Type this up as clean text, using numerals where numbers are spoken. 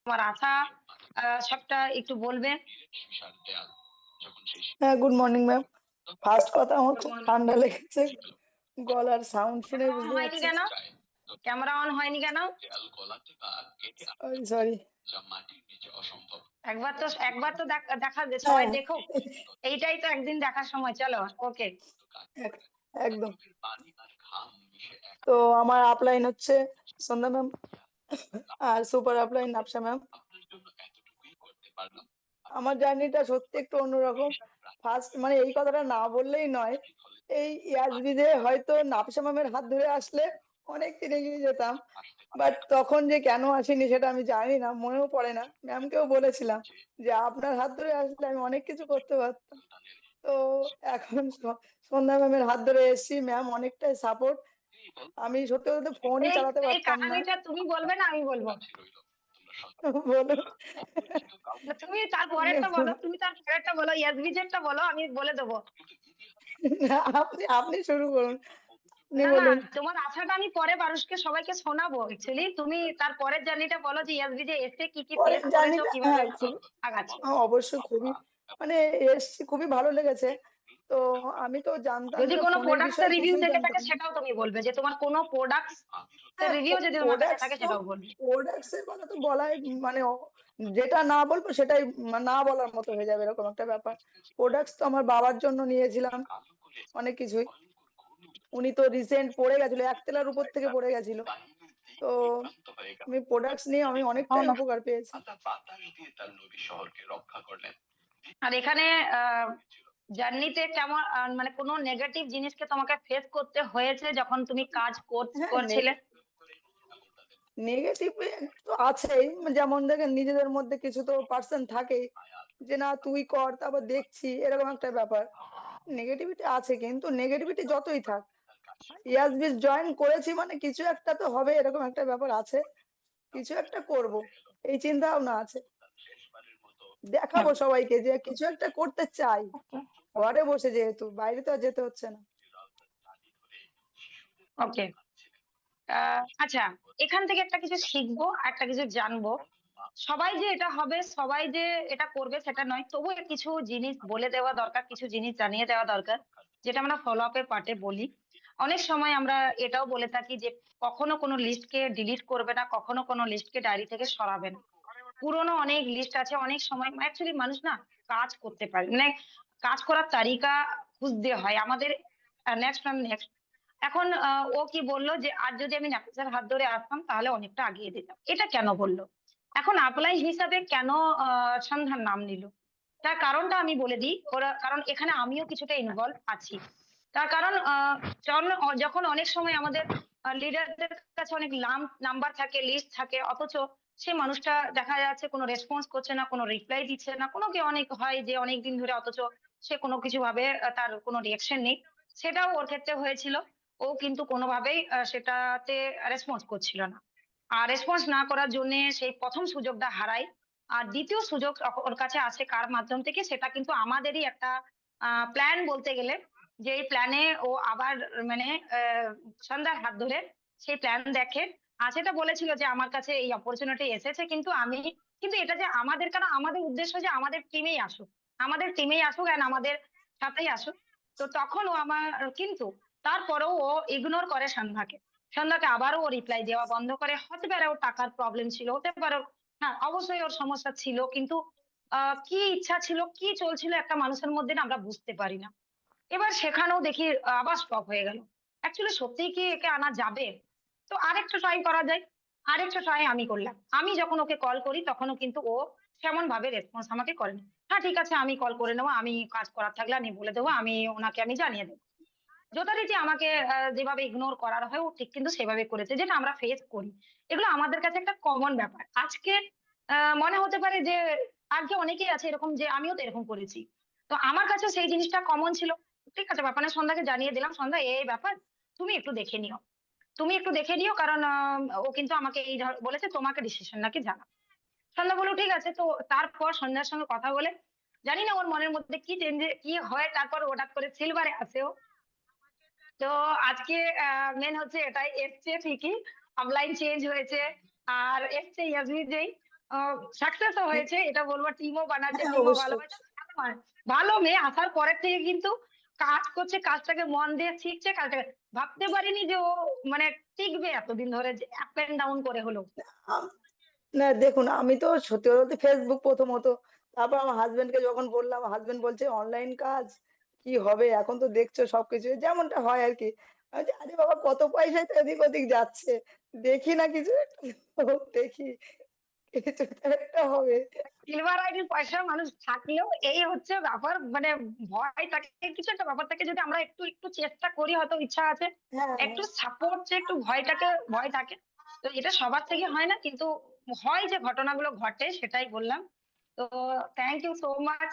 তোমার আশা সবটা একটু বলবে। হ্যাঁ, গুড মর্নিং ম্যাম। ফার্স্ট কথা, আমার গুড খুব মর্নিং। ঠান্ডা লেগেছে। গলার সাউন্ড শুনে অন বুঝতে হয়নি পারছি। কেন? ক্যামেরা অন হয়নি কেন? Sorry sorry. একবার তো দেখা যে সবাই হ্যাঁ, দেখো। এইটাই তো একদিন দেখার সময়। চলো, ওকে। এক- একদম। তো আমার আপলাইন হচ্ছে সন্ধ্যা ম্যাম, আর সুপার আপলাইন নাফসা ম্যাম। আমার জার্নিটা সত্যি একটু অন্যরকম। ফার্স্ট মানে এই কথাটা না বললেই নয়, এই ইয়াসবিদে হয়তো নাফসা ম্যামের হাত ধরে আসলে অনেক দিন এগিয়ে যেতাম। বাট তখন যে কেন আসেনি সেটা আমি জানি না, মনেও পড়ে না। ম্যামকেও বলেছিলাম যে আপনার হাত ধরে আসলে আমি অনেক কিছু করতে পারতাম। তো এখন সন্ধ্যা ম্যামের হাত ধরে এসেছি। ম্যাম অনেকটাই সাপোর্ট। আমি সত্যি বলতে ফোনই এই চালাতে এই পারতাম না। কাহানিটা তুমি বলবে না আমি বলবো? বলো। না, তুমি তার পরেরটা বলো, তুমি তার পরেরটা বলো, ইয়াসবিজেরটা বলো, আমি বলে দেবো। না, আপনি আপনি শুরু করুন, আপনি না না, বলুন। তোমার আশাটা আমি পরে মানুষকে সবাইকে শোনাবো। অ্যাকচুয়ালি তুমি তার পরের জার্নিটা বলো যে ইয়াসবিজে এসে কি কি ফেস পরের করেছো, জার্নিটা, কিভাবে হ্যাঁ, খুব আগাচ্ছ। অবশ্যই খুবই মানে এসছি, খুবই ভালো লেগেছে। তো আমি তো জানতাম যদি না, কোনো ফোনের প্রোডাক্টস এর বিষয়ে রিভিউ কিছুই থেকে থাকে জানতাম না। সেটাও তুমি বলবে, যে তোমার কোনো প্রোডাক্টস এর হ্যাঁ, রিভিউ যদি তোমার কাছে প্রোডাক্টস থাকে তো, সেটাও বলবে। প্রোডাক্টস এর কথা তো বলাই মানে যেটা না বলবো সেটাই না বলার মতো হয়ে যাবে, এরকম একটা ব্যাপার। প্রোডাক্টস তো আমার বাবার জন্য নিয়েছিলাম অনেক কিছুই। উনি তো রিসেন্ট পড়ে গেছিল, একতলার উপর থেকে পড়ে গেছিল। তো আমি প্রোডাক্টস নিয়ে আমি ও অনেকটাই না। উপকার পেয়েছি। আর এখানে জার্নিতে কেমন মানে কোনো নেগেটিভ জিনিসকে তোমাকে ফেস করতে হয়েছে যখন তুমি কাজ হ্যাঁ, করছিলে? নেগেটিভ তো আছেই। যেমন দেখেন, নিজেদের মধ্যে কিছু তো পার্সন থাকেই যে না তুই কর, তারপর দেখছি, এরকম একটা ব্যাপার। নেগেটিভিটি আছে, কিন্তু নেগেটিভিটি যতই থাক, ইয়াসবিস জয়েন করেছি মানে কিছু একটা তো হবে, এরকম একটা ব্যাপার আছে। কিছু একটা করব, এই চিন্তা ভাবনা আছে। দেখাবো সবাইকে যে কিছু একটা করতে চাই। ঘরে বসে, যেহেতু বাইরে তো আর যেতে হচ্ছে না। ওকে। আচ্ছা, এখান থেকে একটা কিছু শিখবো, একটা কিছু জানবো। সবাই যে এটা হবে, সবাই যে এটা করবে সেটা নয়, তবুও কিছু জিনিস বলে দেওয়া দরকার, কিছু জিনিস জানিয়ে দেওয়া দরকার, যেটা আমরা ফলো আপের পার্টে বলি। অনেক সময় আমরা এটাও বলে থাকি যে কখনো কোনো লিস্টকে ডিলিট করবে না, কখনো কোনো লিস্টকে ডায়েরি থেকে সরাবে না। পুরোনো অনেক লিস্ট আছে। অনেক সময় অ্যাকচুয়ালি মানুষ না কাজ করতে পারে, মানে কাজ করার তালিকা খুঁজতে হয় আমাদের। নেক্সট নেক্সট এখন ও কি বললো যে আজ যদি আমি নাফিসার হাত ধরে আসতাম তাহলে অনেকটা আগিয়ে দিতাম। এটা কেন বললো? এখন আপলাই হিসাবে কেন সন্ধান নাম নিল? তার কারণটা আমি বলে দিই। ওরা কারণ এখানে আমিও কিছুটা ইনভলভ আছি। তার কারণ যখন অনেক সময় আমাদের লিডারদের কাছে অনেক নাম্বার থাকে, লিস্ট থাকে, অথচ সে মানুষটা দেখা যাচ্ছে কোনো রেসপন্স করছে না, কোনো রিপ্লাই দিচ্ছে না, কোনো কি অনেক হয় যে অনেক দিন ধরে, অথচ সে কোনো কিছু ভাবে তার কোনো রিয়াকশন নেই। সেটাও ওর ক্ষেত্রে হয়েছিল। ও কিন্তু কোনোভাবেই সেটাতে রেসপন্স করছিল না। আর রেসপন্স না করার জন্য সেই প্রথম সুযোগটা হারাই। আর দ্বিতীয় সুযোগ ওর কাছে আসে কার মাধ্যম থেকে, সেটা কিন্তু আমাদেরই একটা প্ল্যান বলতে গেলে। যে এই প্ল্যানে ও আবার মানে সন্ধ্যার হাত ধরে সেই প্ল্যান দেখে। আর সেটা বলেছিল যে আমার কাছে এই অপরচুনিটি এসেছে, কিন্তু আমি, কিন্তু এটা যে আমাদের, কারণ আমাদের উদ্দেশ্য যে আমাদের টিমেই আসুক, আমাদের টিমেই আসুক এন্ড আমাদের সাথেই আসুক। তো তখন ও আমার, কিন্তু তারপরেও ও ইগনোর করে সন্ধ্যাকে। সন্ধ্যাকে আবারও ও রিপ্লাই দেওয়া বন্ধ করে। হতে পারে ওর টাকার প্রবলেম ছিল, হতে পারে হ্যাঁ অবশ্যই ওর সমস্যা ছিল, কিন্তু কি ইচ্ছা ছিল, কি চলছিল একটা মানুষের মধ্যে না আমরা বুঝতে পারি না। এবার সেখানেও দেখি আবার স্টপ হয়ে গেল। অ্যাকচুয়ালি সত্যিই কি একে আনা যাবে? তো আরেকটা ট্রাই করা যায়। আরেকটা ট্রাই আমি করলাম। আমি যখন ওকে কল করি তখনও কিন্তু ও সেমন ভাবে রেসপন্স আমাকে করেনি। হ্যাঁ ঠিক আছে, আমি কল করে নেবো, আমি কাজ করার থাকলে আমি বলে দেবো, আমি ওনাকে আমি জানিয়ে দেবো। যথারীতি আমাকে যেভাবে ইগনোর করার হয় ও ঠিক কিন্তু সেভাবে করেছে, যেটা আমরা ফেস করি। এগুলো আমাদের কাছে একটা কমন ব্যাপার। আজকে মনে হতে পারে যে আজকে অনেকেই আছে এরকম, যে আমিও তো এরকম করেছি। তো আমার কাছে সেই জিনিসটা কমন ছিল। ঠিক আছে, ব্যাপারে সন্ধ্যাকে জানিয়ে দিলাম, সন্ধ্যা এই ব্যাপার, তুমি একটু দেখে নিও, তুমি একটু দেখে নিও, কারণ ও কিন্তু আমাকে এই বলেছে তোমাকে ডিসিশন নাকি জানা। সন্ধ্যা বলো ঠিক আছে। তো তারপর সন্ধ্যার সঙ্গে কথা বলে, জানি না ওর মনের মধ্যে কি চেঞ্জ কি হয়, তারপর হঠাৎ করে সিলভারে আসেও। তো আজকে মেন হচ্ছে এটাই, এসছে ঠিকই, আপলাইন চেঞ্জ হয়েছে, আর এসছে ইয়াসমিন যেই। সাকসেসও হয়েছে। এটা বলব, টিমও বানাচ্ছে, হ্যাঁ, টিমও ভালো অবশ্যই। হয়েছে। ভালো ভালো মেয়ে আসার পরের থেকে কিন্তু কাজ করছে, কাজটাকে মন দিয়ে শিখছে, কাজটাকে ভাবতে পারিনি যে ও মানে টিকবে এতদিন ধরে, যে আপ এন্ড ডাউন করে হলেও। আম না দেখুন, আমি তো সত্যি কথা বলতে Facebook প্রথমত। তারপর আমার হাসব্যান্ডকে যখন বললাম, হাসব্যান্ড বলছে, "অনলাইন কাজ কি হবে? এখন তো দেখছো সবকিছু।" যেমনটা হয় আরকি। আমি বলছি, "আরে বাবা কত পয়সাই তো এদিক ওদিক যাচ্ছে। দেখি না কিছু একটা দেখি কিছু তো একটা হবে।" সিলভার আইডির পয়সা মানুষ থাকলেও এই হচ্ছে ব্যাপার, মানে ভয় থাকে, কিছু একটা ব্যাপার থাকে। যদি আমরা একটু একটু চেষ্টা করি, হয়তো ইচ্ছা আছে, হ্যাঁ, একটু সাপোর্ট, যে একটু ভয় থাকে। তো এটা সবার থেকে হয় না, কিন্তু হয় যে ঘটনাগুলো ঘটে, সেটাই বললাম। তো থ্যাংক ইউ সো মাচ।